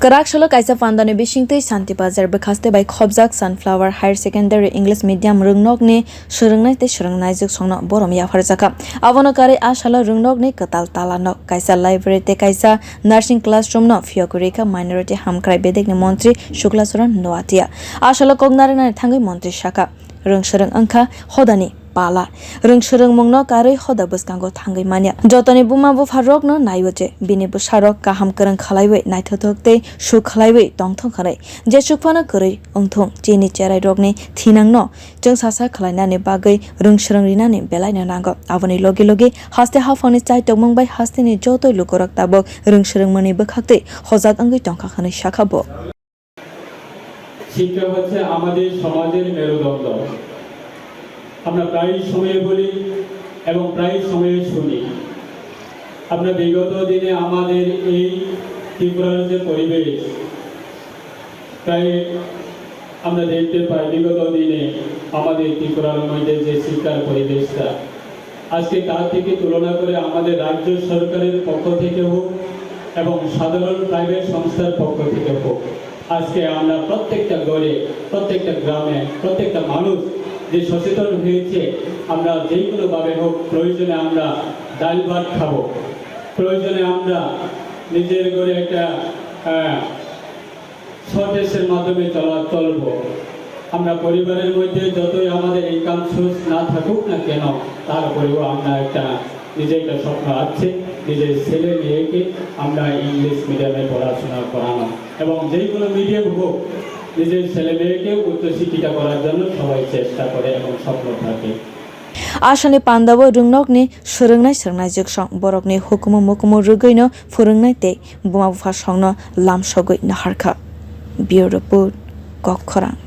Kwrak salo kaisa panda ni bising tei Santirbazar bwkhaste by khobjak Sanflower Higher Secondary English Medium rwngnogni swrwngnai tei swrwngnaijwk sngno borom yapharjakha. Abono karwi asalo rwngnogni kwtal tala no kaisa library tei kaisa nursing classroom no phiyogwi rikha minority hamkrai bedekni Montri Sukla Charan Noatia. Asalo kognarina thangwi Montri shaka swrwngngnaijwk hodani pala swrwngmungno karwi hoda bwskango thangwi mania jotoni buma bwkharokno naiyoche bini bwsarok kaham kwrang khalaiwi naithothok tei suk khalaiwi tongthong khanai je sukphano kwrwi ongthong chini cherai rokni thinangno jeng sasa khlainani bagwi swrwngrinani belaino nango aboni logi logi haste hafani chai tongmung bai hasteni jotoi lukorok tabok swrwngmani bwkhakte hojak angwi tongkha khani shakhabo শিক্ষা হচ্ছে আমাদের সমাজের মেরুদণ্ড। আমরা প্রায় সময়ে বলি এবং প্রায় সময়ে শুনি। আমরা বিগত দিনে আমাদের এই ত্রিপুরার যে পরিবেশ প্রায় আমরা দেখতে পাই বিগত দিনে আমাদের ত্রিপুরার মধ্যে যে শিক্ষার পরিবেশটা আজকে তার থেকে তুলনা করে আমাদের রাজ্য সরকারের পক্ষ থেকে হোক এবং সাধারণ প্রাইভেট সংস্থার পক্ষ থেকে হোক আজকে আমরা প্রত্যেকটা ঘরে প্রত্যেকটা গ্রামে প্রত্যেকটা মানুষ যে সচেতন হয়েছে আমরা যে কোনোভাবে হোক প্রয়োজনে আমরা ডাল ভাত খাবো প্রয়োজনে আমরা নিজের ঘরে একটা স্বদেশের মাধ্যমে চলবো আমরা পরিবারের মধ্যে যতই আমাদের ইনকাম সোর্স না থাকুক না কেন তারপরেও আমরা নিজের একটা স্বপ্ন আছে নিজের ছেলে মেয়েকে আমরা ইংলিশ মিডিয়ামে পড়াশোনা করানো এবং যে কোনো মিডিয়াম হোক নিজের ছেলে মেয়েকে উচ্চশিক্ষিত করার জন্য সবাই চেষ্টা করে এবং স্বপ্ন থাকে Asani pandawo rwngnogni swrwngnaijwk song borokni hukumu mukumu rwgwino phurwngnai tei buma bwkha songno lamsogwi naharkha. Bureau report Kwrak.